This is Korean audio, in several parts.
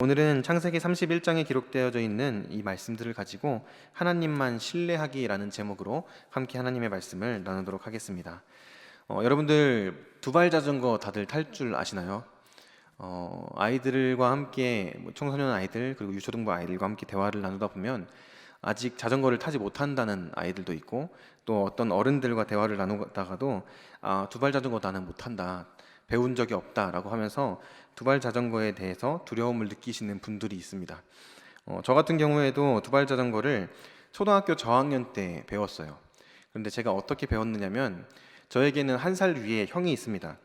오늘은 창세기 31장에 기록되어져 있는 이 말씀들을 가지고 하나님만 신뢰하기라는 제목으로 함께 하나님의 말씀을 나누도록 하겠습니다. 여러분들 두발 자전거 다들 탈 줄 아시나요? 아이들과 함께 청소년 아이들 그리고 유초등부 아이들과 함께 대화를 나누다 보면 아직 자전거를 타지 못한다는 아이들도 있고, 또 어떤 어른들과 대화를 나누다가도 두발 자전거 나는 못한다, 배운 적이 없다라고 하면서 두발 자전거에 대해서 두려움을 느끼시는 분들이 있습니다. 저 같은 경우에도 두발 자전거를 초등학교 저학년 때 배웠어요. 그런데 제가 어떻게 배웠느냐면, 저에게는 한 살 위에 형이 있습니다.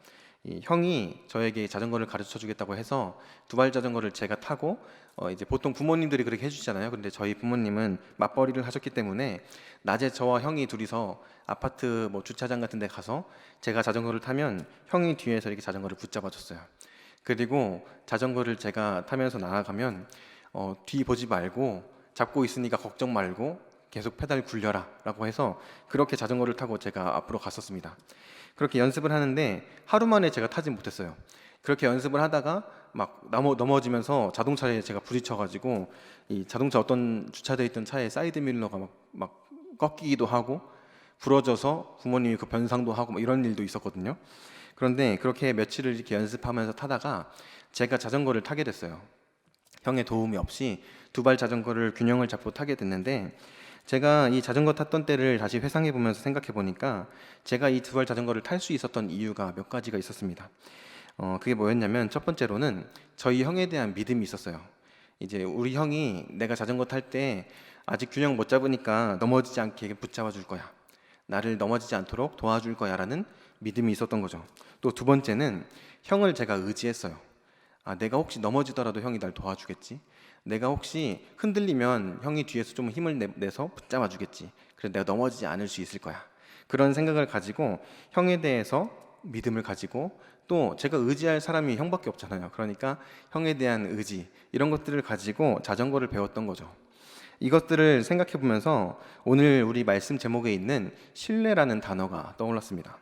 이 형이 저에게 자전거를 가르쳐 주겠다고 해서 두발 자전거를 제가 타고, 이제 보통 부모님들이 그렇게 해주시잖아요. 근데 저희 부모님은 맞벌이를 하셨기 때문에 낮에 저와 형이 둘이서 아파트 주차장 같은 데 가서 제가 자전거를 타면 형이 뒤에서 이렇게 자전거를 붙잡아 줬어요. 그리고 자전거를 제가 타면서 나아가면 뒤 보지 말고, 잡고 있으니까 걱정 말고 계속 페달 굴려라 라고 해서 그렇게 자전거를 타고 제가 앞으로 갔었습니다. 그렇게 연습을 하는데 하루 만에 제가 타지 못했어요. 그렇게 연습을 하다가 막 넘어지면서 자동차에 제가 부딪혀가지고, 이 자동차 어떤 주차되어 있던 차에 사이드 밀러가 막 꺾이기도 하고 부러져서 부모님이 그 변상도 하고 이런 일도 있었거든요. 그런데 그렇게 며칠을 이렇게 연습하면서 타다가 제가 자전거를 타게 됐어요. 형의 도움이 없이 두발 자전거를 균형을 잡고 타게 됐는데, 제가 이 자전거 탔던 때를 다시 회상해 보면서 생각해 보니까 제가 이 두발 자전거를 탈 수 있었던 이유가 몇 가지가 있었습니다. 그게 뭐였냐면, 첫 번째로는 저희 형에 대한 믿음이 있었어요. 이제 우리 형이 내가 자전거 탈 때 아직 균형 못 잡으니까 넘어지지 않게 붙잡아 줄 거야, 나를 넘어지지 않도록 도와줄 거야 라는 믿음이 있었던 거죠. 또 두 번째는 형을 제가 의지했어요. 내가 혹시 넘어지더라도 형이 날 도와주겠지, 내가 혹시 흔들리면 형이 뒤에서 좀 힘을 내서 붙잡아 주겠지, 그래서 내가 넘어지지 않을 수 있을 거야, 그런 생각을 가지고 형에 대해서 믿음을 가지고, 또 제가 의지할 사람이 형밖에 없잖아요. 그러니까 형에 대한 의지, 이런 것들을 가지고 자전거를 배웠던 거죠. 이것들을 생각해 보면서 오늘 우리 말씀 제목에 있는 신뢰라는 단어가 떠올랐습니다.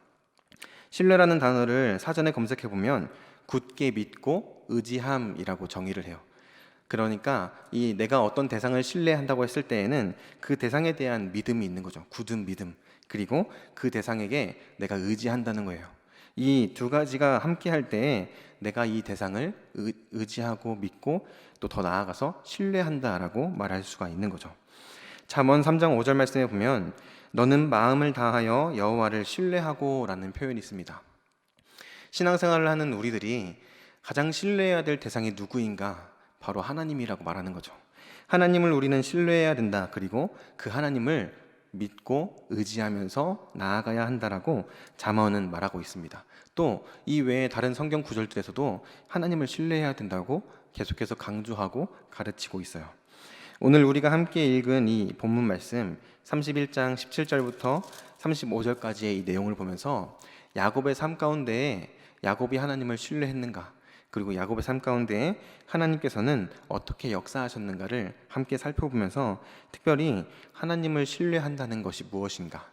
신뢰라는 단어를 사전에 검색해 보면 굳게 믿고 의지함이라고 정의를 해요. 그러니까 이 내가 어떤 대상을 신뢰한다고 했을 때에는 그 대상에 대한 믿음이 있는 거죠. 굳은 믿음. 그리고 그 대상에게 내가 의지한다는 거예요. 이 두 가지가 함께 할 때에 내가 이 대상을 의지하고 믿고, 또 더 나아가서 신뢰한다라고 말할 수가 있는 거죠. 잠언 3장 5절 말씀에 보면 너는 마음을 다하여 여호와를 신뢰하고 라는 표현이 있습니다. 신앙생활을 하는 우리들이 가장 신뢰해야 될 대상이 누구인가? 바로 하나님이라고 말하는 거죠. 하나님을 우리는 신뢰해야 된다. 그리고 그 하나님을 믿고 의지하면서 나아가야 한다라고 잠언은 말하고 있습니다. 또 이 외에 다른 성경 구절들에서도 하나님을 신뢰해야 된다고 계속해서 강조하고 가르치고 있어요. 오늘 우리가 함께 읽은 이 본문 말씀 31장 17절부터 35절까지의 이 내용을 보면서 야곱의 삶 가운데에 야곱이 하나님을 신뢰했는가, 그리고 야곱의 삶 가운데 하나님께서는 어떻게 역사하셨는가를 함께 살펴보면서, 특별히 하나님을 신뢰한다는 것이 무엇인가,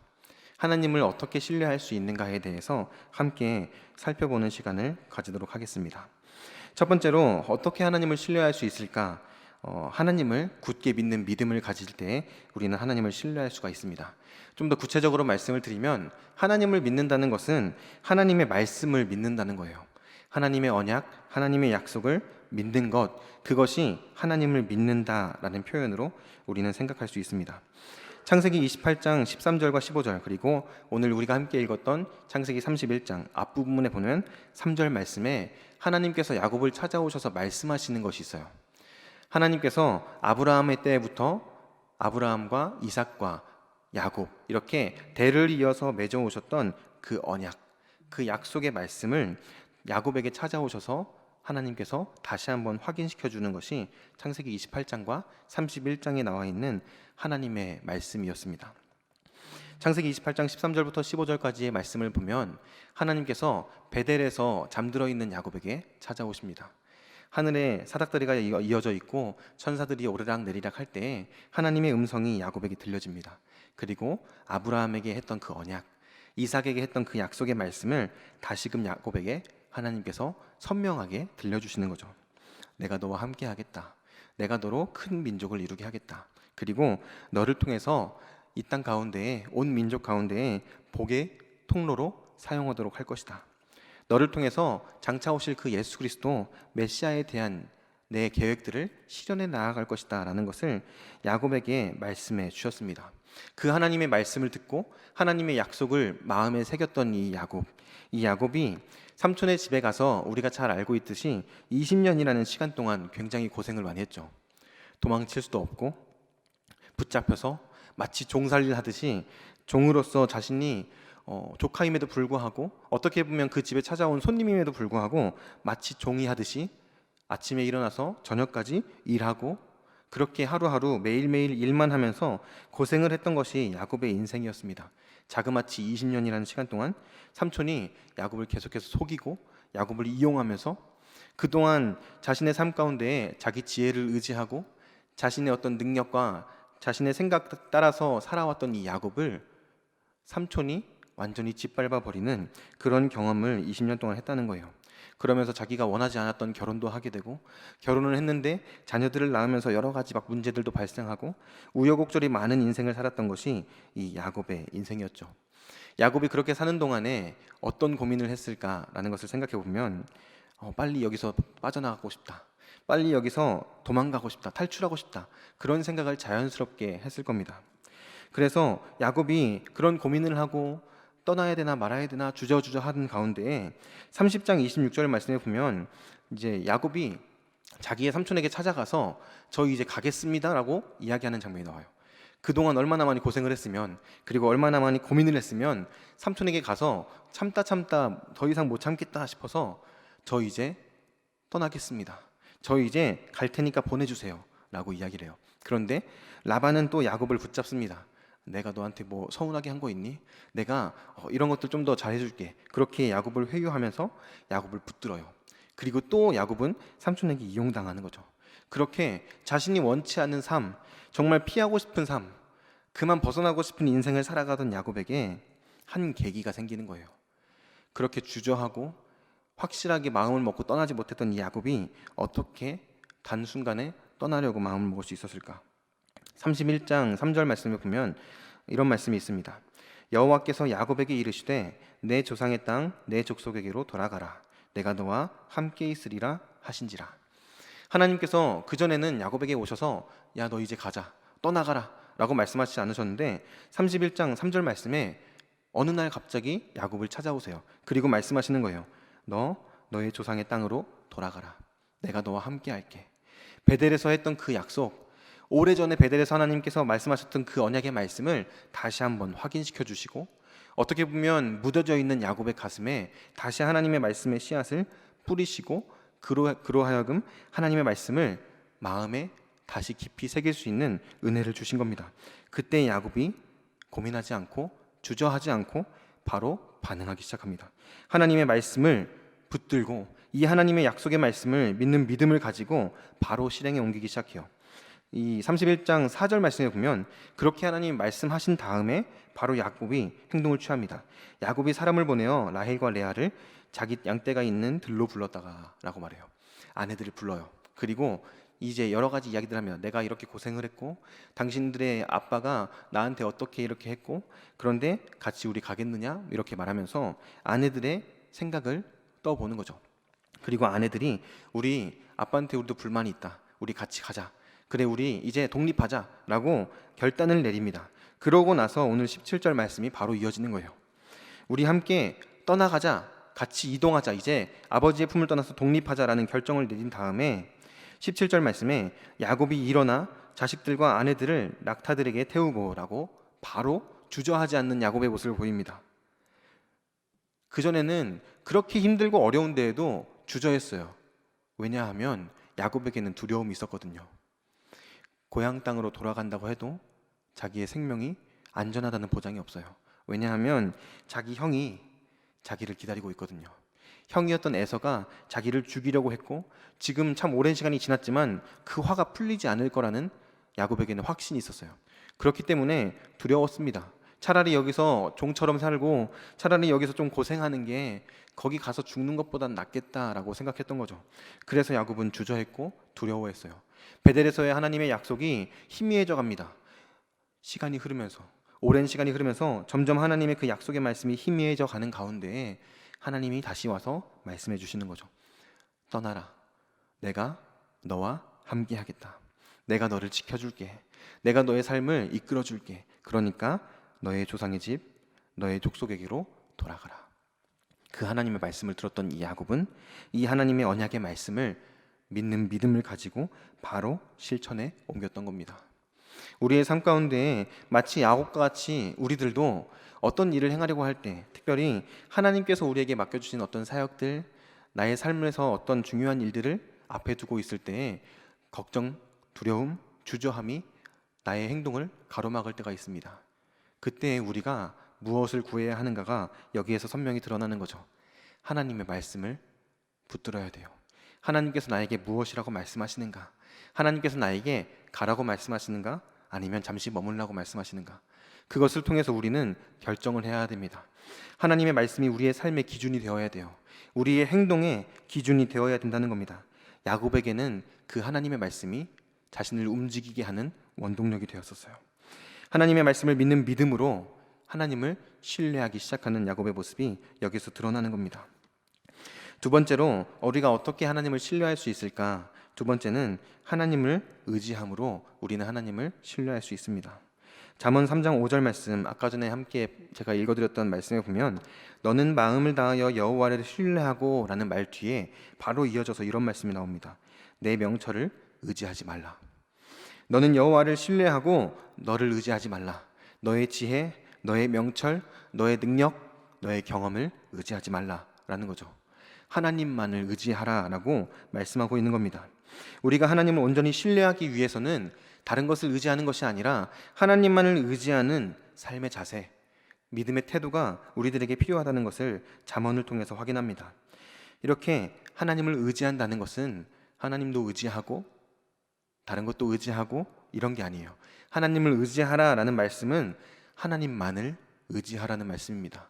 하나님을 어떻게 신뢰할 수 있는가에 대해서 함께 살펴보는 시간을 가지도록 하겠습니다. 첫 번째로 어떻게 하나님을 신뢰할 수 있을까? 하나님을 굳게 믿는 믿음을 가질 때 우리는 하나님을 신뢰할 수가 있습니다. 좀 더 구체적으로 말씀을 드리면, 하나님을 믿는다는 것은 하나님의 말씀을 믿는다는 거예요. 하나님의 언약, 하나님의 약속을 믿는 것, 그것이 하나님을 믿는다라는 표현으로 우리는 생각할 수 있습니다. 창세기 28장 13절과 15절, 그리고 오늘 우리가 함께 읽었던 창세기 31장 앞부분에 보면 3절 말씀에 하나님께서 야곱을 찾아오셔서 말씀하시는 것이 있어요. 하나님께서 아브라함의 때부터 아브라함과 이삭과 야곱, 이렇게 대를 이어서 맺어오셨던 그 언약, 그 약속의 말씀을 야곱에게 찾아오셔서 하나님께서 다시 한번 확인시켜 주는 것이 창세기 28장과 31장에 나와 있는 하나님의 말씀이었습니다. 창세기 28장 13절부터 15절까지의 말씀을 보면 하나님께서 베델에서 잠들어 있는 야곱에게 찾아오십니다. 하늘에 사닥다리가 이어져 있고 천사들이 오르락 내리락 할 때에 하나님의 음성이 야곱에게 들려집니다. 그리고 아브라함에게 했던 그 언약, 이삭에게 했던 그 약속의 말씀을 다시금 야곱에게 하나님께서 선명하게 들려주시는 거죠. 내가 너와 함께 하겠다. 내가 너로 큰 민족을 이루게 하겠다. 그리고 너를 통해서 이 땅 가운데에 온 민족 가운데에 복의 통로로 사용하도록 할 것이다. 너를 통해서 장차 오실 그 예수 그리스도 메시아에 대한 내 계획들을 실현해 나아갈 것이다 라는 것을 야곱에게 말씀해 주셨습니다. 그 하나님의 말씀을 듣고 하나님의 약속을 마음에 새겼던 이 야곱이 삼촌의 집에 가서 우리가 잘 알고 있듯이 20년이라는 시간 동안 굉장히 고생을 많이 했죠. 도망칠 수도 없고 붙잡혀서 마치 종살이를 하듯이 종으로서 자신이 조카임에도 불구하고 어떻게 보면 그 집에 찾아온 손님임에도 불구하고 마치 종이 하듯이 아침에 일어나서 저녁까지 일하고 그렇게 하루하루 매일매일 일만 하면서 고생을 했던 것이 야곱의 인생이었습니다. 자그마치 20년이라는 시간 동안 삼촌이 야곱을 계속해서 속이고 야곱을 이용하면서 그동안 자신의 삶 가운데 자기 지혜를 의지하고 자신의 어떤 능력과 자신의 생각 따라서 살아왔던 이 야곱을 삼촌이 완전히 짓밟아 버리는 그런 경험을 20년 동안 했다는 거예요. 그러면서 자기가 원하지 않았던 결혼도 하게 되고 결혼을 했는데 자녀들을 낳으면서 여러 가지 막 문제들도 발생하고 우여곡절이 많은 인생을 살았던 것이 이 야곱의 인생이었죠. 야곱이 그렇게 사는 동안에 어떤 고민을 했을까라는 것을 생각해 보면 빨리 여기서 빠져나가고 싶다. 빨리 여기서 도망가고 싶다. 탈출하고 싶다. 그런 생각을 자연스럽게 했을 겁니다. 그래서 야곱이 그런 고민을 하고 떠나야 되나 말아야 되나 주저주저 하는 가운데에 30장 26절 말씀에 보면 이제 야곱이 자기의 삼촌에게 찾아가서 저 이제 가겠습니다라고 이야기하는 장면이 나와요. 그동안 얼마나 많이 고생을 했으면 그리고 얼마나 많이 고민을 했으면 삼촌에게 가서 참다 더 이상 못 참겠다 싶어서 저 이제 떠나겠습니다. 저 이제 갈 테니까 보내주세요 라고 이야기를 해요. 그런데 라반은 또 야곱을 붙잡습니다. 내가 너한테 뭐 서운하게 한 거 있니? 내가 이런 것들 좀 더 잘해줄게. 그렇게 야곱을 회유하면서 야곱을 붙들어요. 그리고 또 야곱은 삼촌에게 이용당하는 거죠. 그렇게 자신이 원치 않는 삶, 정말 피하고 싶은 삶, 그만 벗어나고 싶은 인생을 살아가던 야곱에게 한 계기가 생기는 거예요. 그렇게 주저하고 확실하게 마음을 먹고 떠나지 못했던 이 야곱이 어떻게 단순간에 떠나려고 마음을 먹을 수 있었을까? 31장 3절 말씀에 보면 이런 말씀이 있습니다. 여호와께서 야곱에게 이르시되 내 조상의 땅 내 족속에게로 돌아가라. 내가 너와 함께 있으리라 하신지라. 하나님께서 그전에는 야곱에게 오셔서 야 너 이제 가자. 떠나가라 라고 말씀하시지 않으셨는데 31장 3절 말씀에 어느 날 갑자기 야곱을 찾아오세요. 그리고 말씀하시는 거예요. 너의 조상의 땅으로 돌아가라. 내가 너와 함께 할게. 베델에서 했던 그 약속, 오래전에 베델에서 하나님께서 말씀하셨던 그 언약의 말씀을 다시 한번 확인시켜 주시고 어떻게 보면 묻어져 있는 야곱의 가슴에 다시 하나님의 말씀의 씨앗을 뿌리시고 그로 하여금 하나님의 말씀을 마음에 다시 깊이 새길 수 있는 은혜를 주신 겁니다. 그때 야곱이 고민하지 않고 주저하지 않고 바로 반응하기 시작합니다. 하나님의 말씀을 붙들고 이 하나님의 약속의 말씀을 믿는 믿음을 가지고 바로 실행에 옮기기 시작해요. 이 31장 4절 말씀에 보면 그렇게 하나님이 말씀하신 다음에 바로 야곱이 행동을 취합니다. 야곱이 사람을 보내어 라헬과 레아를 자기 양떼가 있는 들로 불렀다가 라고 말해요. 아내들을 불러요. 그리고 이제 여러 가지 이야기들 하면 내가 이렇게 고생을 했고 당신들의 아빠가 나한테 어떻게 이렇게 했고 그런데 같이 우리 가겠느냐 이렇게 말하면서 아내들의 생각을 떠보는 거죠. 그리고 아내들이 우리 아빠한테 우리도 불만이 있다. 우리 같이 가자. 그래 우리 이제 독립하자 라고 결단을 내립니다. 그러고 나서 오늘 17절 말씀이 바로 이어지는 거예요. 우리 함께 떠나가자. 같이 이동하자. 이제 아버지의 품을 떠나서 독립하자라는 결정을 내린 다음에 17절 말씀에 야곱이 일어나 자식들과 아내들을 낙타들에게 태우고 라고 바로 주저하지 않는 야곱의 모습을 보입니다. 그전에는 그렇게 힘들고 어려운 데에도 주저했어요. 왜냐하면 야곱에게는 두려움이 있었거든요. 고향 땅으로 돌아간다고 해도 자기의 생명이 안전하다는 보장이 없어요. 왜냐하면 자기 형이 자기를 기다리고 있거든요. 형이었던 에서가 자기를 죽이려고 했고 지금 참 오랜 시간이 지났지만 그 화가 풀리지 않을 거라는 야곱에게는 확신이 있었어요. 그렇기 때문에 두려웠습니다. 차라리 여기서 종처럼 살고 차라리 여기서 좀 고생하는 게 거기 가서 죽는 것보단 낫겠다라고 생각했던 거죠. 그래서 야곱은 주저했고 두려워했어요. 베델에서의 하나님의 약속이 희미해져 갑니다. 시간이 흐르면서, 오랜 시간이 흐르면서 점점 하나님의 그 약속의 말씀이 희미해져 가는 가운데에 하나님이 다시 와서 말씀해 주시는 거죠. 떠나라. 내가 너와 함께 하겠다. 내가 너를 지켜줄게. 내가 너의 삶을 이끌어줄게. 그러니까 너의 조상의 집, 너의 족속에게로 돌아가라. 그 하나님의 말씀을 들었던 이 야곱은 이 하나님의 언약의 말씀을 믿는 믿음을 가지고 바로 실천에 옮겼던 겁니다. 우리의 삶 가운데 마치 야곱과 같이 우리들도 어떤 일을 행하려고 할 때, 특별히 하나님께서 우리에게 맡겨주신 어떤 사역들, 나의 삶에서 어떤 중요한 일들을 앞에 두고 있을 때 걱정, 두려움, 주저함이 나의 행동을 가로막을 때가 있습니다. 그때 우리가 무엇을 구해야 하는가가 여기에서 선명히 드러나는 거죠. 하나님의 말씀을 붙들어야 돼요. 하나님께서 나에게 무엇이라고 말씀하시는가? 하나님께서 나에게 가라고 말씀하시는가? 아니면 잠시 머물라고 말씀하시는가? 그것을 통해서 우리는 결정을 해야 됩니다. 하나님의 말씀이 우리의 삶의 기준이 되어야 돼요. 우리의 행동의 기준이 되어야 된다는 겁니다. 야곱에게는 그 하나님의 말씀이 자신을 움직이게 하는 원동력이 되었었어요. 하나님의 말씀을 믿는 믿음으로 하나님을 신뢰하기 시작하는 야곱의 모습이 여기서 드러나는 겁니다. 두 번째로 우리가 어떻게 하나님을 신뢰할 수 있을까? 두 번째는 하나님을 의지함으로 우리는 하나님을 신뢰할 수 있습니다. 잠언 3장 5절 말씀, 아까 전에 함께 제가 읽어드렸던 말씀에 보면 너는 마음을 다하여 여호와를 신뢰하고 라는 말 뒤에 바로 이어져서 이런 말씀이 나옵니다. 내 명철을 의지하지 말라. 너는 여호와를 신뢰하고 너를 의지하지 말라. 너의 지혜, 너의 명철, 너의 능력, 너의 경험을 의지하지 말라라는 거죠. 하나님만을 의지하라라고 말씀하고 있는 겁니다. 우리가 하나님을 온전히 신뢰하기 위해서는 다른 것을 의지하는 것이 아니라 하나님만을 의지하는 삶의 자세, 믿음의 태도가 우리들에게 필요하다는 것을 잠언을 통해서 확인합니다. 이렇게 하나님을 의지한다는 것은 하나님도 의지하고 다른 것도 의지하고 이런 게 아니에요. 하나님을 의지하라라는 말씀은 하나님만을 의지하라는 말씀입니다.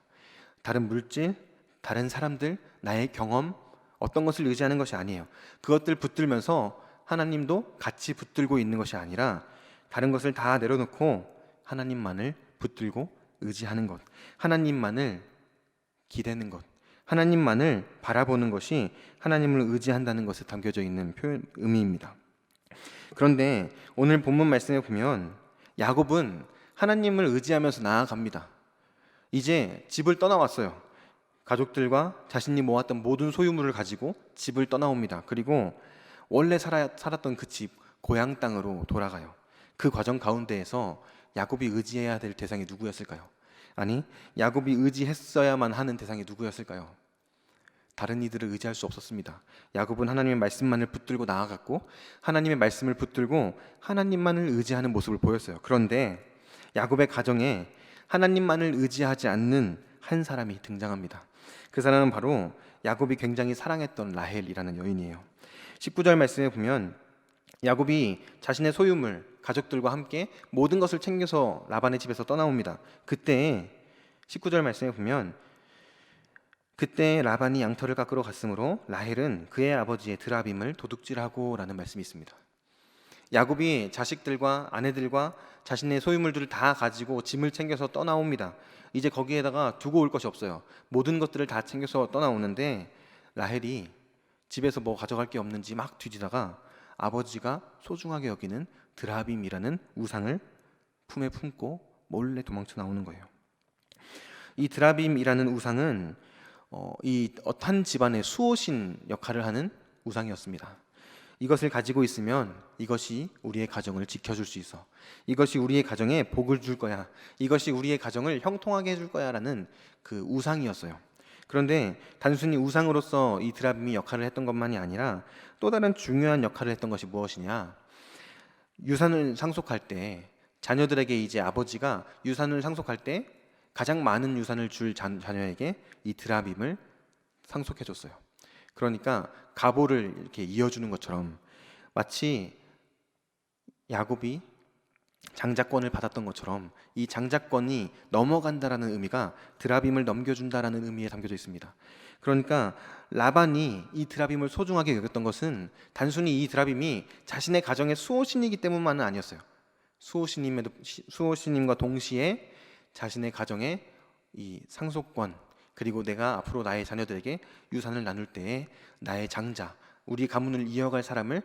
다른 물질, 다른 사람들, 나의 경험, 어떤 것을 의지하는 것이 아니에요. 그것들 붙들면서 하나님도 같이 붙들고 있는 것이 아니라 다른 것을 다 내려놓고 하나님만을 붙들고 의지하는 것, 하나님만을 기대는 것, 하나님만을 바라보는 것이 하나님을 의지한다는 것에 담겨져 있는 의미입니다. 그런데 오늘 본문 말씀에 보면 야곱은 하나님을 의지하면서 나아갑니다. 이제 집을 떠나왔어요. 가족들과 자신이 모았던 모든 소유물을 가지고 집을 떠나옵니다. 그리고 원래 살았던 그 집, 고향 땅으로 돌아가요. 그 과정 가운데에서 야곱이 의지해야 될 대상이 누구였을까요? 아니, 야곱이 의지했어야만 하는 대상이 누구였을까요? 다른 이들을 의지할 수 없었습니다. 야곱은 하나님의 말씀만을 붙들고 나아갔고 하나님의 말씀을 붙들고 하나님만을 의지하는 모습을 보였어요. 그런데 야곱의 가정에 하나님만을 의지하지 않는 한 사람이 등장합니다. 그 사람은 바로 야곱이 굉장히 사랑했던 라헬이라는 여인이에요. 19절 말씀에 보면 야곱이 자신의 소유물, 가족들과 함께 모든 것을 챙겨서 라반의 집에서 떠나옵니다. 그때 19절 말씀에 보면 그때 라반이 양털을 깎으러 갔으므로 라헬은 그의 아버지의 드라빔을 도둑질하고 라는 말씀이 있습니다. 야곱이 자식들과 아내들과 자신의 소유물들을 다 가지고 짐을 챙겨서 떠나옵니다. 이제 거기에다가 두고 올 것이 없어요. 모든 것들을 다 챙겨서 떠나오는데 라헬이 집에서 뭐 가져갈 게 없는지 막 뒤지다가 아버지가 소중하게 여기는 드라빔이라는 우상을 품에 품고 몰래 도망쳐 나오는 거예요. 이 드라빔이라는 우상은 이 한 집안의 수호신 역할을 하는 우상이었습니다. 이것을 가지고 있으면 이것이 우리의 가정을 지켜줄 수 있어. 이것이 우리의 가정에 복을 줄 거야. 이것이 우리의 가정을 형통하게 해줄 거야 라는 그 우상이었어요. 그런데 단순히 우상으로서 이 드라빔이 역할을 했던 것만이 아니라 또 다른 중요한 역할을 했던 것이 무엇이냐? 유산을 상속할 때 자녀들에게 이제 아버지가 유산을 상속할 때 가장 많은 유산을 줄 자녀에게 이 드라빔을 상속해 줬어요. 그러니까 가보를 이렇게 이어주는 것처럼 마치 야곱이 장자권을 받았던 것처럼 이 장자권이 넘어간다라는 의미가 드라빔을 넘겨준다라는 의미에 담겨져 있습니다. 그러니까 라반이 이 드라빔을 소중하게 여겼던 것은 단순히 이 드라빔이 자신의 가정의 수호신이기 때문만은 아니었어요. 수호신님과 동시에 자신의 가정의 이 상속권, 그리고 내가 앞으로 나의 자녀들에게 유산을 나눌 때에 나의 장자, 우리 가문을 이어갈 사람을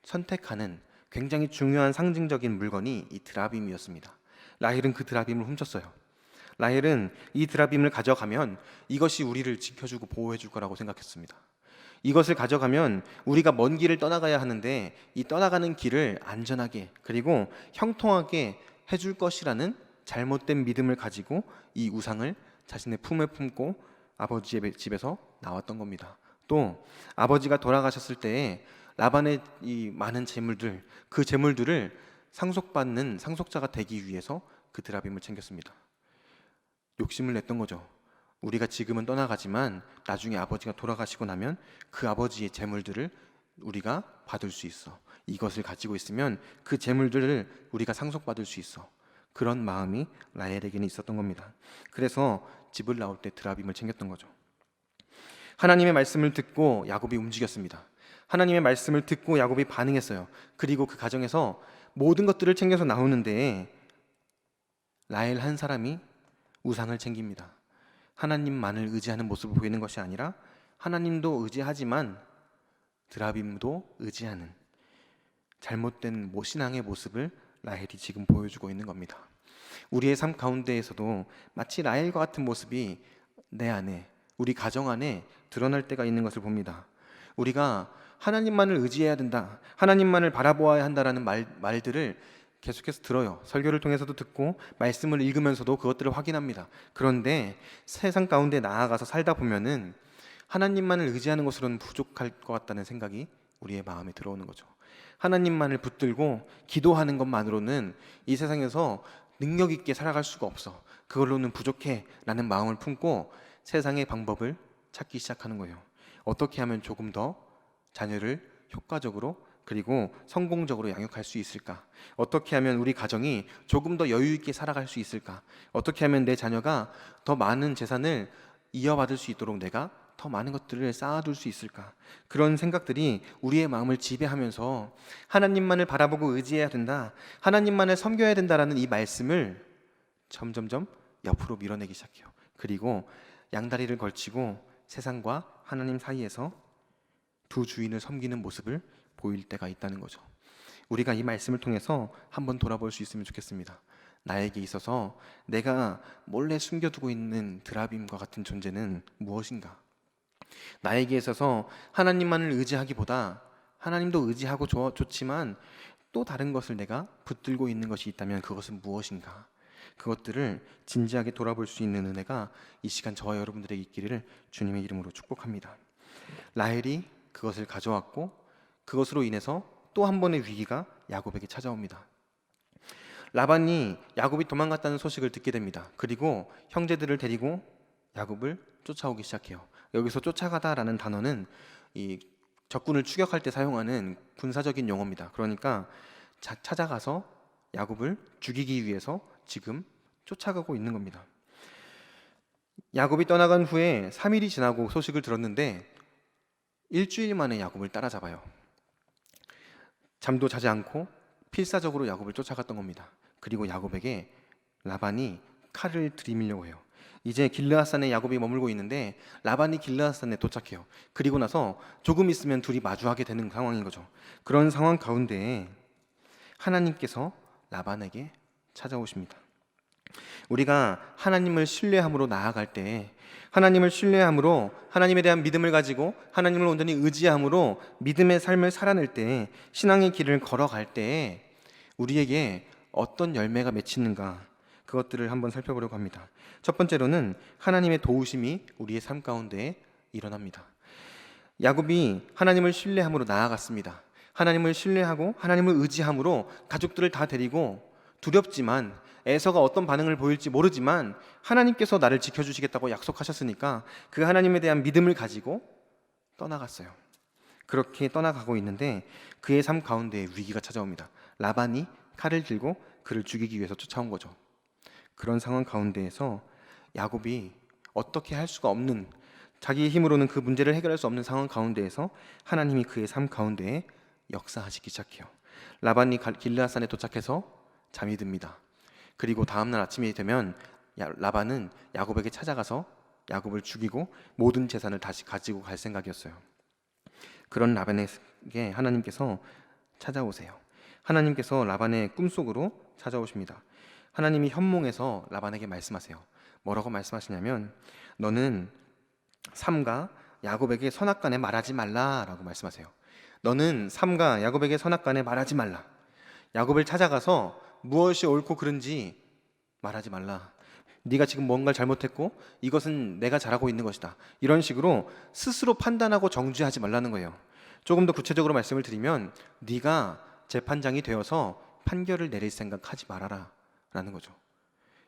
선택하는 굉장히 중요한 상징적인 물건이 이 드라빔이었습니다. 라헬은 그 드라빔을 훔쳤어요. 라헬은 이 드라빔을 가져가면 이것이 우리를 지켜주고 보호해줄 거라고 생각했습니다. 이것을 가져가면 우리가 먼 길을 떠나가야 하는데 이 떠나가는 길을 안전하게 그리고 형통하게 해줄 것이라는 잘못된 믿음을 가지고 이 우상을 자신의 품에 품고 아버지의 집에서 나왔던 겁니다. 또 아버지가 돌아가셨을 때에 라반의 이 많은 재물들, 그 재물들을 상속받는 상속자가 되기 위해서 그 드라빔을 챙겼습니다. 욕심을 냈던 거죠. 우리가 지금은 떠나가지만 나중에 아버지가 돌아가시고 나면 그 아버지의 재물들을 우리가 받을 수 있어. 이것을 가지고 있으면 그 재물들을 우리가 상속받을 수 있어. 그런 마음이 라헬에게는 있었던 겁니다. 그래서 집을 나올 때 드라빔을 챙겼던 거죠. 하나님의 말씀을 듣고 야곱이 움직였습니다. 하나님의 말씀을 듣고 야곱이 반응했어요. 그리고 그 가정에서 모든 것들을 챙겨서 나오는데 라헬 한 사람이 우상을 챙깁니다. 하나님만을 의지하는 모습을 보이는 것이 아니라 하나님도 의지하지만 드라빔도 의지하는 잘못된 신앙의 모습을 라헬이 지금 보여주고 있는 겁니다. 우리의 삶 가운데에서도 마치 라헬과 같은 모습이 내 안에, 우리 가정 안에 드러날 때가 있는 것을 봅니다. 우리가 하나님만을 의지해야 된다, 하나님만을 바라보아야 한다라는 말들을 계속해서 들어요. 설교를 통해서도 듣고 말씀을 읽으면서도 그것들을 확인합니다. 그런데 세상 가운데 나아가서 살다 보면은 하나님만을 의지하는 것으로는 부족할 것 같다는 생각이 우리의 마음에 들어오는 거죠. 하나님만을 붙들고 기도하는 것만으로는 이 세상에서 능력 있게 살아갈 수가 없어. 그걸로는 부족해 라는 마음을 품고 세상의 방법을 찾기 시작하는 거예요. 어떻게 하면 조금 더 자녀를 효과적으로 그리고 성공적으로 양육할 수 있을까? 어떻게 하면 우리 가정이 조금 더 여유 있게 살아갈 수 있을까? 어떻게 하면 내 자녀가 더 많은 재산을 이어받을 수 있도록 내가 더 많은 것들을 쌓아둘 수 있을까? 그런 생각들이 우리의 마음을 지배하면서 하나님만을 바라보고 의지해야 된다, 하나님만을 섬겨야 된다라는 이 말씀을 점점점 옆으로 밀어내기 시작해요. 그리고 양다리를 걸치고 세상과 하나님 사이에서 두 주인을 섬기는 모습을 보일 때가 있다는 거죠. 우리가 이 말씀을 통해서 한번 돌아볼 수 있으면 좋겠습니다. 나에게 있어서 내가 몰래 숨겨두고 있는 드라빔과 같은 존재는 무엇인가? 나에게 있어서 하나님만을 의지하기보다 하나님도 의지하고 좋지만 또 다른 것을 내가 붙들고 있는 것이 있다면 그것은 무엇인가? 그것들을 진지하게 돌아볼 수 있는 은혜가 이 시간 저와 여러분들에게 있기를 주님의 이름으로 축복합니다. 라헬이 그것을 가져왔고 그것으로 인해서 또 한 번의 위기가 야곱에게 찾아옵니다. 라반이 야곱이 도망갔다는 소식을 듣게 됩니다. 그리고 형제들을 데리고 야곱을 쫓아오기 시작해요. 여기서 쫓아가다라는 단어는 이 적군을 추격할 때 사용하는 군사적인 용어입니다. 그러니까 찾아가서 야곱을 죽이기 위해서 지금 쫓아가고 있는 겁니다. 야곱이 떠나간 후에 3일이 지나고 소식을 들었는데 일주일 만에 야곱을 따라잡아요. 잠도 자지 않고 필사적으로 야곱을 쫓아갔던 겁니다. 그리고 야곱에게 라반이 칼을 들이밀려고 해요. 이제 길르앗산에 야곱이 머물고 있는데 라반이 길르앗산에 도착해요. 그리고 나서 조금 있으면 둘이 마주하게 되는 상황인 거죠. 그런 상황 가운데 하나님께서 라반에게 찾아오십니다. 우리가 하나님을 신뢰함으로 나아갈 때, 하나님을 신뢰함으로 하나님에 대한 믿음을 가지고 하나님을 온전히 의지함으로 믿음의 삶을 살아낼 때, 신앙의 길을 걸어갈 때 우리에게 어떤 열매가 맺히는가, 그것들을 한번 살펴보려고 합니다. 첫 번째로는 하나님의 도우심이 우리의 삶 가운데 일어납니다. 야곱이 하나님을 신뢰함으로 나아갔습니다. 하나님을 신뢰하고 하나님을 의지함으로 가족들을 다 데리고 두렵지만 에서가 어떤 반응을 보일지 모르지만 하나님께서 나를 지켜주시겠다고 약속하셨으니까 그 하나님에 대한 믿음을 가지고 떠나갔어요. 그렇게 떠나가고 있는데 그의 삶 가운데 위기가 찾아옵니다. 라반이 칼을 들고 그를 죽이기 위해서 쫓아온 거죠. 그런 상황 가운데에서 야곱이 어떻게 할 수가 없는, 자기의 힘으로는 그 문제를 해결할 수 없는 상황 가운데에서 하나님이 그의 삶 가운데에 역사하시기 시작해요. 라반이 길르앗산에 도착해서 잠이 듭니다. 그리고 다음날 아침이 되면 라반은 야곱에게 찾아가서 야곱을 죽이고 모든 재산을 다시 가지고 갈 생각이었어요. 그런 라반에게 하나님께서 찾아오세요. 하나님께서 라반의 꿈속으로 찾아오십니다. 하나님이 현몽에서 라반에게 말씀하세요. 뭐라고 말씀하시냐면, 너는 삼가 야곱에게 선악간에 말하지 말라라고 말씀하세요. 너는 삼가 야곱에게 선악간에 말하지 말라. 야곱을 찾아가서 무엇이 옳고 그른지 말하지 말라. 네가 지금 뭔가를 잘못했고 이것은 내가 잘하고 있는 것이다. 이런 식으로 스스로 판단하고 정죄하지 말라는 거예요. 조금 더 구체적으로 말씀을 드리면, 네가 재판장이 되어서 판결을 내릴 생각하지 말아라 라는 거죠.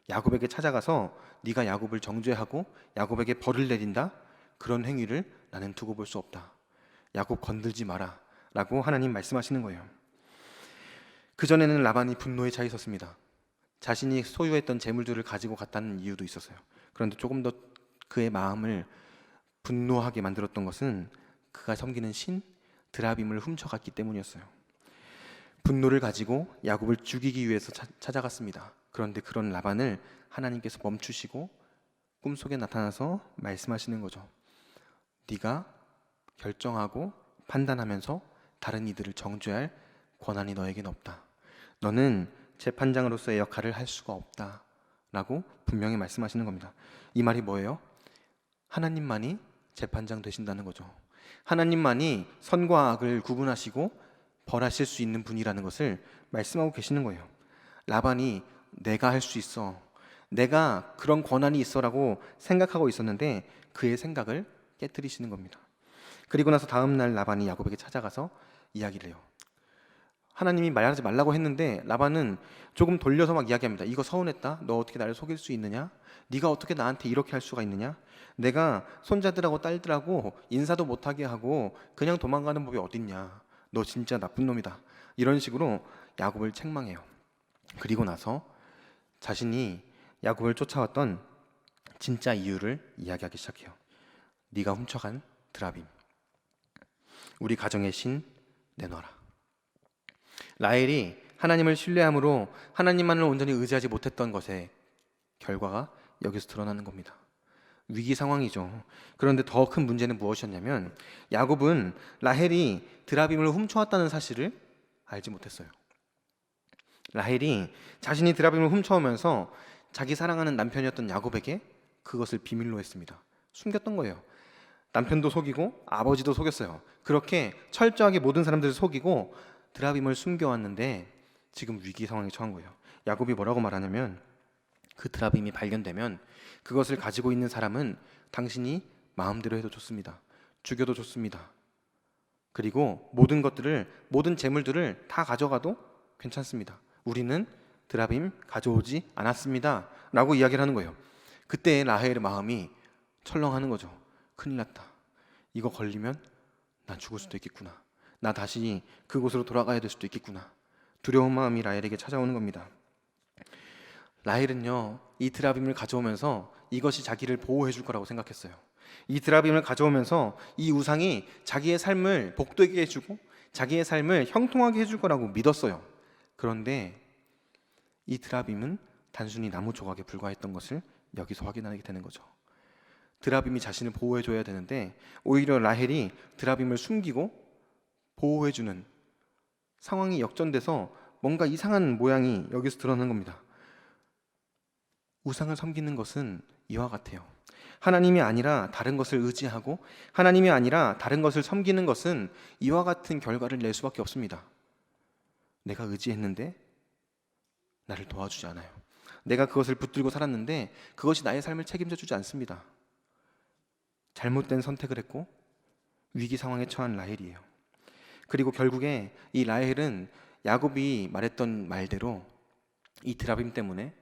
야곱에게 찾아가서 네가 야곱을 정죄하고 야곱에게 벌을 내린다? 그런 행위를 나는 두고 볼 수 없다. 야곱 건들지 마라 라고 하나님 말씀하시는 거예요. 그전에는 라반이 분노에 차 있었습니다. 자신이 소유했던 재물들을 가지고 갔다는 이유도 있었어요. 그런데 조금 더 그의 마음을 분노하게 만들었던 것은 그가 섬기는 신 드라빔을 훔쳐갔기 때문이었어요. 분노를 가지고 야곱을 죽이기 위해서 찾아갔습니다. 그런데 그런 라반을 하나님께서 멈추시고 꿈속에 나타나서 말씀하시는 거죠. 네가 결정하고 판단하면서 다른 이들을 정죄할 권한이 너에겐 없다. 너는 재판장으로서의 역할을 할 수가 없다 라고 분명히 말씀하시는 겁니다. 이 말이 뭐예요? 하나님만이 재판장 되신다는 거죠. 하나님만이 선과 악을 구분하시고 벌하실 수 있는 분이라는 것을 말씀하고 계시는 거예요. 라반이 내가 할 수 있어, 내가 그런 권한이 있어라고 생각하고 있었는데 그의 생각을 깨트리시는 겁니다. 그리고 나서 다음 날 라반이 야곱에게 찾아가서 이야기를 해요. 하나님이 말하지 말라고 했는데 라반은 조금 돌려서 막 이야기합니다. 이거 서운했다. 너 어떻게 나를 속일 수 있느냐? 네가 어떻게 나한테 이렇게 할 수가 있느냐? 내가 손자들하고 딸들하고 인사도 못하게 하고 그냥 도망가는 법이 어딨냐? 너 진짜 나쁜 놈이다. 이런 식으로 야곱을 책망해요. 그리고 나서 자신이 야곱을 쫓아왔던 진짜 이유를 이야기하기 시작해요. 네가 훔쳐간 드라빔, 우리 가정의 신 내놔라. 라헬이 하나님을 신뢰함으로 하나님만을 온전히 의지하지 못했던 것의 결과가 여기서 드러나는 겁니다. 위기 상황이죠. 그런데 더 큰 문제는 무엇이었냐면, 야곱은 라헬이 드라빔을 훔쳐왔다는 사실을 알지 못했어요. 라헬이 자신이 드라빔을 훔쳐오면서 자기 사랑하는 남편이었던 야곱에게 그것을 비밀로 했습니다. 숨겼던 거예요. 남편도 속이고 아버지도 속였어요. 그렇게 철저하게 모든 사람들을 속이고 드라빔을 숨겨왔는데 지금 위기 상황에 처한 거예요. 야곱이 뭐라고 말하냐면, 그 드라빔이 발견되면 그것을 가지고 있는 사람은 당신이 마음대로 해도 좋습니다. 죽여도 좋습니다. 그리고 모든 재물들을 다 가져가도 괜찮습니다. 우리는 드라빔 가져오지 않았습니다 라고 이야기를 하는 거예요. 그때 라헬의 마음이 철렁하는 거죠. 큰일 났다. 이거 걸리면 난 죽을 수도 있겠구나. 나 다시 그곳으로 돌아가야 될 수도 있겠구나. 두려운 마음이 라헬에게 찾아오는 겁니다. 라헬은요, 이 드라빔을 가져오면서 이것이 자기를 보호해 줄 거라고 생각했어요. 이 드라빔을 가져오면서 이 우상이 자기의 삶을 복되게 해주고 자기의 삶을 형통하게 해줄 거라고 믿었어요. 그런데 이 드라빔은 단순히 나무 조각에 불과했던 것을 여기서 확인하게 되는 거죠. 드라빔이 자신을 보호해줘야 되는데 오히려 라헬이 드라빔을 숨기고 보호해주는 상황이 역전돼서 뭔가 이상한 모양이 여기서 드러나는 겁니다. 우상을 섬기는 것은 이와 같아요. 하나님이 아니라 다른 것을 의지하고 하나님이 아니라 다른 것을 섬기는 것은 이와 같은 결과를 낼 수밖에 없습니다. 내가 의지했는데 나를 도와주지 않아요. 내가 그것을 붙들고 살았는데 그것이 나의 삶을 책임져 주지 않습니다. 잘못된 선택을 했고 위기 상황에 처한 라헬이에요. 그리고 결국에 이 라헬은 야곱이 말했던 말대로 이 드라빔 때문에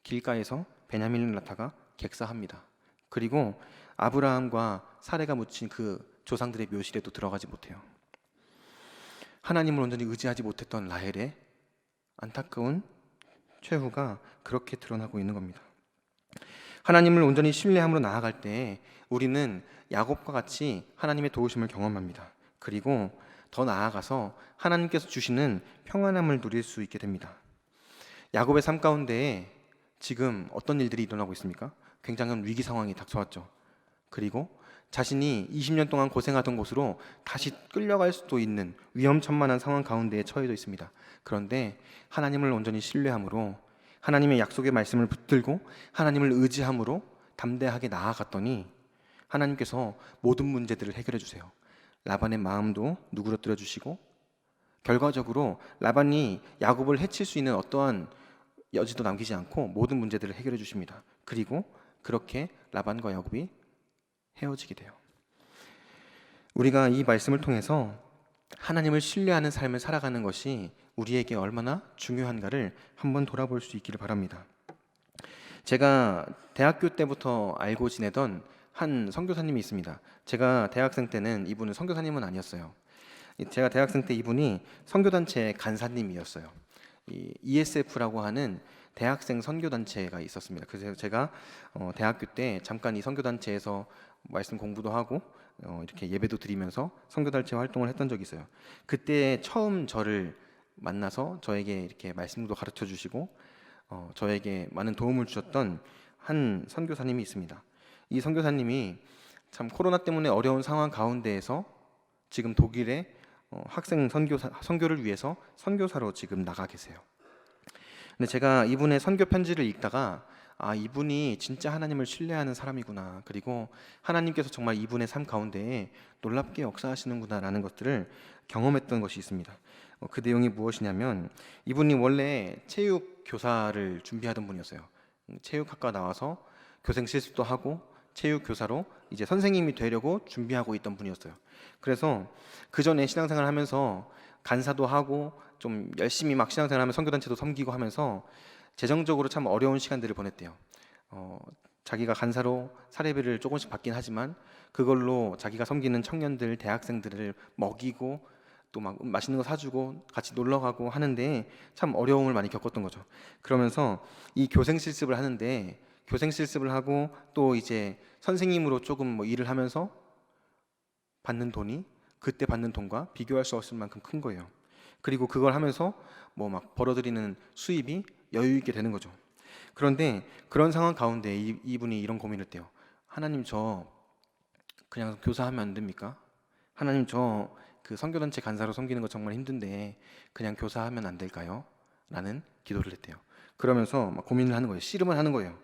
길가에서 베냐민을 낳다가 객사합니다. 그리고 아브라함과 사레가 묻힌 그 조상들의 묘실에도 들어가지 못해요. 하나님을 온전히 의지하지 못했던 라헬의 안타까운 최후가 그렇게 드러나고 있는 겁니다. 하나님을 온전히 신뢰함으로 나아갈 때 우리는 야곱과 같이 하나님의 도우심을 경험합니다. 그리고 더 나아가서 하나님께서 주시는 평안함을 누릴 수 있게 됩니다. 야곱의 삶 가운데 지금 어떤 일들이 일어나고 있습니까? 굉장한 위기 상황이 닥쳐왔죠. 그리고 자신이 20년 동안 고생하던 곳으로 다시 끌려갈 수도 있는 위험천만한 상황 가운데에 처해져 있습니다. 그런데 하나님을 온전히 신뢰함으로, 하나님의 약속의 말씀을 붙들고 하나님을 의지함으로 담대하게 나아갔더니 하나님께서 모든 문제들을 해결해 주세요. 라반의 마음도 누그러뜨려 주시고, 결과적으로 라반이 야곱을 해칠 수 있는 어떠한 여지도 남기지 않고 모든 문제들을 해결해 주십니다. 그리고 그렇게 라반과 야곱이 헤어지게 돼요. 우리가 이 말씀을 통해서 하나님을 신뢰하는 삶을 살아가는 것이 우리에게 얼마나 중요한가를 한번 돌아볼 수 있기를 바랍니다. 제가 대학교 때부터 알고 지내던 한 선교사님이 있습니다. 제가 대학생 때는 이분은 선교사님은 아니었어요. 제가 대학생 때 이분이 선교단체 간사님이었어요. 이 ESF라고 하는 대학생 선교단체가 있었습니다. 그래서 제가 대학교 때 잠깐 이 선교단체에서 말씀 공부도 하고 이렇게 예배도 드리면서 선교단체 활동을 했던 적이 있어요. 그때 처음 저를 만나서 저에게 이렇게 말씀도 가르쳐 주시고 저에게 많은 도움을 주셨던 한 선교사님이 있습니다. 이 선교사님이 참 코로나 때문에 어려운 상황 가운데에서 지금 독일에 학생 선교를 위해서 선교사로 지금 나가 계세요. 근데 제가 이분의 선교 편지를 읽다가 이분이 진짜 하나님을 신뢰하는 사람이구나. 그리고 하나님께서 정말 이분의 삶 가운데에 놀랍게 역사하시는구나라는 것들을 경험했던 것이 있습니다. 그 내용이 무엇이냐면 이분이 원래 체육 교사를 준비하던 분이었어요. 체육학과 나와서 교생 실습도 하고 체육 교사로 이제 선생님이 되려고 준비하고 있던 분이었어요. 그래서 그 전에 신앙생활을 하면서 간사도 하고 좀 열심히 막 신앙생활하면 선교단체도 섬기고 하면서 재정적으로 참 어려운 시간들을 보냈대요. 자기가 간사로 사례비를 조금씩 받긴 하지만 그걸로 자기가 섬기는 청년들, 대학생들을 먹이고 또 막 맛있는 거 사주고 같이 놀러 가고 하는데 참 어려움을 많이 겪었던 거죠. 그러면서 이 교생 실습을 하는데 교생 실습을 하고 또 이제 선생님으로 조금 뭐 일을 하면서 받는 돈이 그때 받는 돈과 비교할 수 없을 만큼 큰 거예요. 그리고 그걸 하면서 뭐 막 벌어들이는 수입이 여유 있게 되는 거죠. 그런데 그런 상황 가운데 이분이 이런 고민을 해요. 하나님, 저 그냥 교사하면 안 됩니까? 하나님, 저 그 선교단체 간사로 섬기는 거 정말 힘든데 그냥 교사하면 안 될까요? 라는 기도를 했대요. 그러면서 막 고민을 하는 거예요. 씨름을 하는 거예요.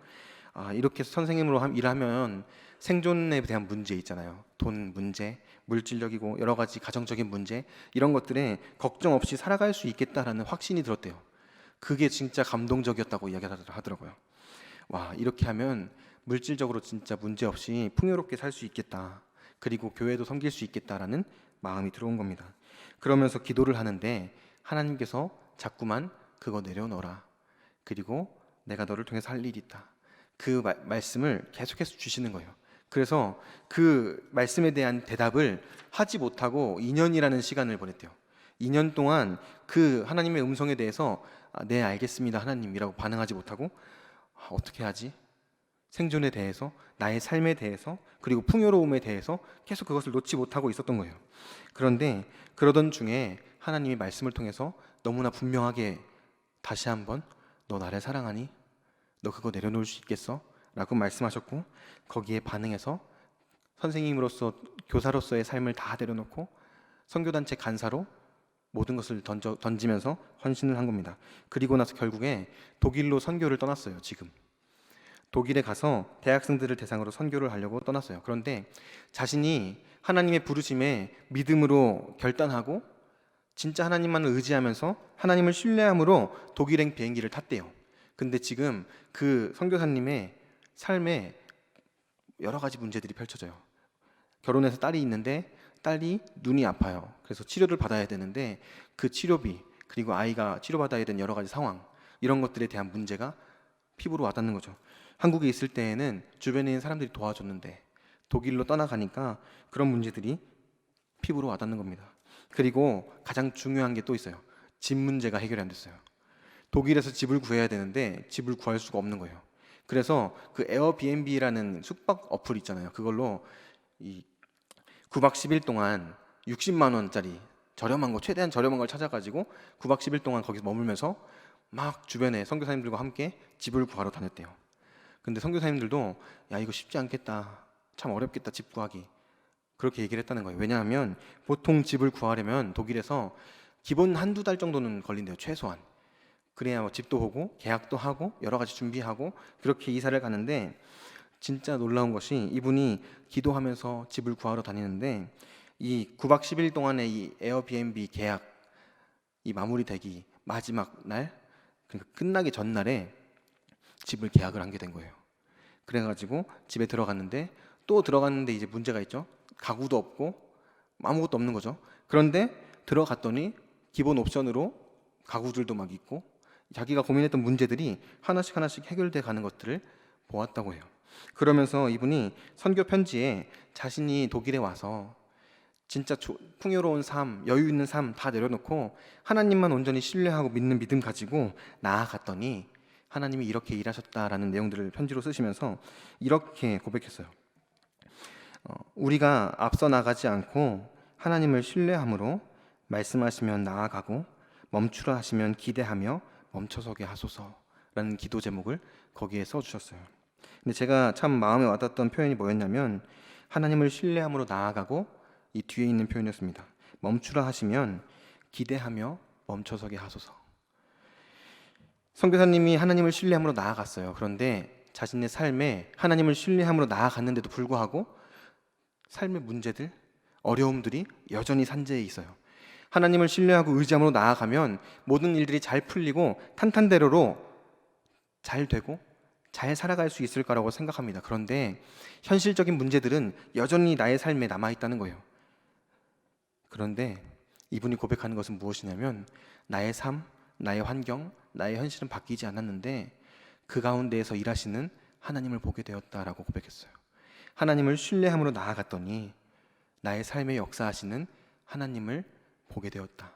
이렇게 선생님으로 일하면 생존에 대한 문제 있잖아요. 돈 문제, 물질적이고 여러 가지 가정적인 문제, 이런 것들에 걱정 없이 살아갈 수 있겠다라는 확신이 들었대요. 그게 진짜 감동적이었다고 이야기하더라고요. 와, 이렇게 하면 물질적으로 진짜 문제 없이 풍요롭게 살 수 있겠다. 그리고 교회도 섬길 수 있겠다라는 마음이 들어온 겁니다. 그러면서 기도를 하는데 하나님께서 자꾸만 그거 내려놓아라. 그리고 내가 너를 통해서 할 일이 있다. 그 말씀을 계속해서 주시는 거예요. 그래서 그 말씀에 대한 대답을 하지 못하고 2년이라는 시간을 보냈대요. 2년 동안 그 하나님의 음성에 대해서 네, 알겠습니다, 하나님이라고 반응하지 못하고 어떻게 하지? 생존에 대해서, 나의 삶에 대해서, 그리고 풍요로움에 대해서 계속 그것을 놓지 못하고 있었던 거예요. 그런데 그러던 중에 하나님이 말씀을 통해서 너무나 분명하게 다시 한번 너 나를 사랑하니? 너 그거 내려놓을 수 있겠어? 라고 말씀하셨고, 거기에 반응해서 선생님으로서, 교사로서의 삶을 다 내려놓고 선교단체 간사로 모든 것을 던지면서 헌신을 한 겁니다. 그리고 나서 결국에 독일로 선교를 떠났어요. 지금 독일에 가서 대학생들을 대상으로 선교를 하려고 떠났어요. 그런데 자신이 하나님의 부르심에 믿음으로 결단하고 진짜 하나님만을 의지하면서 하나님을 신뢰함으로 독일행 비행기를 탔대요. 근데 지금 그 선교사님의 삶에 여러 가지 문제들이 펼쳐져요. 결혼해서 딸이 있는데 딸이 눈이 아파요. 그래서 치료를 받아야 되는데 그 치료비, 그리고 아이가 치료받아야 되는 여러 가지 상황, 이런 것들에 대한 문제가 피부로 와닿는 거죠. 한국에 있을 때에는 주변에 있는 사람들이 도와줬는데 독일로 떠나가니까 그런 문제들이 피부로 와닿는 겁니다. 그리고 가장 중요한 게 또 있어요. 집 문제가 해결이 안 됐어요. 독일에서 집을 구해야 되는데 집을 구할 수가 없는 거예요. 그래서 그 에어비앤비라는 숙박 어플 있잖아요. 그걸로 이 9박 10일 동안 60만 원짜리 저렴한 거, 최대한 저렴한 걸 찾아가지고 9박 10일 동안 거기서 머물면서 막 주변에 선교사님들과 함께 집을 구하러 다녔대요. 근데 선교사님들도 야 이거 쉽지 않겠다, 참 어렵겠다 집 구하기, 그렇게 얘기를 했다는 거예요. 왜냐하면 보통 집을 구하려면 독일에서 기본 한두 달 정도는 걸린대요, 최소한. 그래야 뭐 집도 보고 계약도 하고 여러 가지 준비하고 그렇게 이사를 가는데, 진짜 놀라운 것이 이분이 기도하면서 집을 구하러 다니는데 이 9박 10일 동안의 이 에어비앤비 계약, 이 마무리되기 마지막 날, 그러니까 끝나기 전날에 집을 계약을 하게 된 거예요. 그래가지고 집에 들어갔는데, 또 들어갔는데 이제 문제가 있죠. 가구도 없고 아무것도 없는 거죠. 그런데 들어갔더니 기본 옵션으로 가구들도 막 있고 자기가 고민했던 문제들이 하나씩 하나씩 해결돼 가는 것들을 보았다고 해요. 그러면서 이분이 선교 편지에 자신이 독일에 와서 진짜 풍요로운 삶, 여유 있는 삶 다 내려놓고 하나님만 온전히 신뢰하고 믿는 믿음 가지고 나아갔더니 하나님이 이렇게 일하셨다라는 내용들을 편지로 쓰시면서 이렇게 고백했어요. 우리가 앞서 나가지 않고 하나님을 신뢰함으로 말씀하시면 나아가고 멈추라 하시면 기대하며 멈춰서게 하소서라는 기도 제목을 거기에 써주셨어요. 근데 제가 참 마음에 와닿았던 표현이 뭐였냐면 하나님을 신뢰함으로 나아가고 이 뒤에 있는 표현이었습니다. 멈추라 하시면 기대하며 멈춰서게 하소서. 선교사님이 하나님을 신뢰함으로 나아갔어요. 그런데 자신의 삶에 하나님을 신뢰함으로 나아갔는데도 불구하고 삶의 문제들, 어려움들이 여전히 산재해 있어요. 하나님을 신뢰하고 의지함으로 나아가면 모든 일들이 잘 풀리고 탄탄대로로 잘 되고 잘 살아갈 수 있을 거라고 생각합니다. 그런데 현실적인 문제들은 여전히 나의 삶에 남아있다는 거예요. 그런데 이분이 고백하는 것은 무엇이냐면 나의 삶, 나의 환경, 나의 현실은 바뀌지 않았는데 그 가운데에서 일하시는 하나님을 보게 되었다라고 고백했어요. 하나님을 신뢰함으로 나아갔더니 나의 삶에 역사하시는 하나님을 보게 되었다.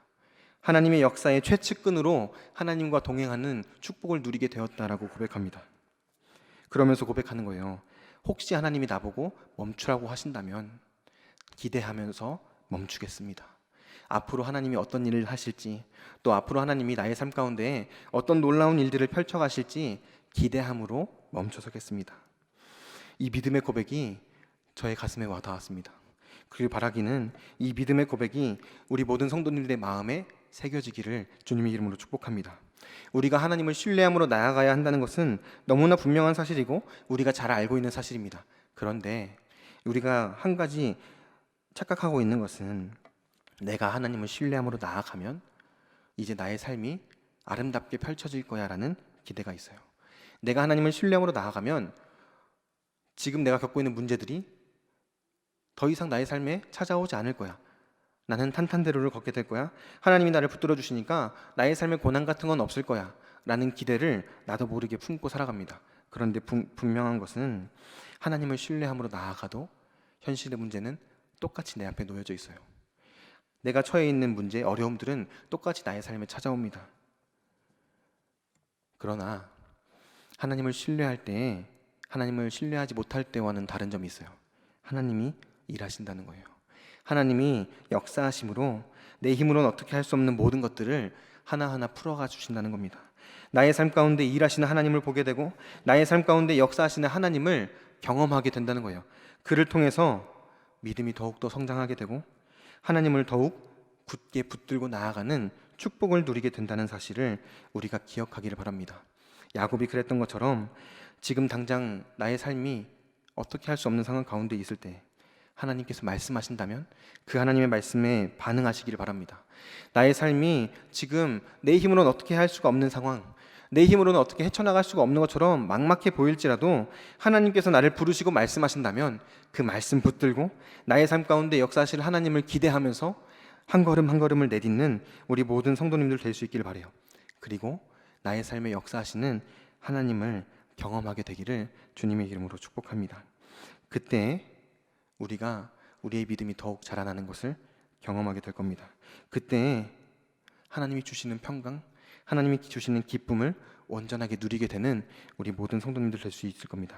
하나님의 역사의 최측근으로 하나님과 동행하는 축복을 누리게 되었다라고 고백합니다. 그러면서 고백하는 거예요. 혹시 하나님이 나보고 멈추라고 하신다면 기대하면서 멈추겠습니다. 앞으로 하나님이 어떤 일을 하실지, 또 앞으로 하나님이 나의 삶 가운데 어떤 놀라운 일들을 펼쳐가실지 기대함으로 멈춰서겠습니다. 이 믿음의 고백이 저의 가슴에 와닿았습니다. 그리고 바라기는 이 믿음의 고백이 우리 모든 성도님들의 마음에 새겨지기를 주님의 이름으로 축복합니다. 우리가 하나님을 신뢰함으로 나아가야 한다는 것은 너무나 분명한 사실이고 우리가 잘 알고 있는 사실입니다. 그런데 우리가 한 가지 착각하고 있는 것은 내가 하나님을 신뢰함으로 나아가면 이제 나의 삶이 아름답게 펼쳐질 거야 라는 기대가 있어요. 내가 하나님을 신뢰함으로 나아가면 지금 내가 겪고 있는 문제들이 더 이상 나의 삶에 찾아오지 않을 거야. 나는 탄탄대로를 걷게 될 거야. 하나님이 나를 붙들어 주시니까 나의 삶에 고난 같은 건 없을 거야 라는 기대를 나도 모르게 품고 살아갑니다. 그런데 분명한 것은 하나님을 신뢰함으로 나아가도 현실의 문제는 똑같이 내 앞에 놓여져 있어요. 내가 처해 있는 문제, 어려움들은 똑같이 나의 삶에 찾아옵니다. 그러나 하나님을 신뢰할 때, 하나님을 신뢰하지 못할 때와는 다른 점이 있어요. 하나님이 일하신다는 거예요. 하나님이 역사하심으로 내 힘으로는 어떻게 할 수 없는 모든 것들을 하나하나 풀어가 주신다는 겁니다. 나의 삶 가운데 일하시는 하나님을 보게 되고 나의 삶 가운데 역사하시는 하나님을 경험하게 된다는 거예요. 그를 통해서 믿음이 더욱더 성장하게 되고 하나님을 더욱 굳게 붙들고 나아가는 축복을 누리게 된다는 사실을 우리가 기억하기를 바랍니다. 야곱이 그랬던 것처럼 지금 당장 나의 삶이 어떻게 할 수 없는 상황 가운데 있을 때 하나님께서 말씀하신다면 그 하나님의 말씀에 반응하시기를 바랍니다. 나의 삶이 지금 내 힘으로는 어떻게 할 수가 없는 상황, 내 힘으로는 어떻게 헤쳐나갈 수가 없는 것처럼 막막해 보일지라도 하나님께서 나를 부르시고 말씀하신다면 그 말씀 붙들고 나의 삶 가운데 역사하실 하나님을 기대하면서 한 걸음 한 걸음을 내딛는 우리 모든 성도님들 될 수 있기를 바라요. 그리고 나의 삶에 역사하시는 하나님을 경험하게 되기를 주님의 이름으로 축복합니다. 그때 우리가 우리의 믿음이 더욱 자라나는 것을 경험하게 될 겁니다. 그때 하나님이 주시는 평강, 하나님이 주시는 기쁨을 온전하게 누리게 되는 우리 모든 성도님들 될 수 있을 겁니다.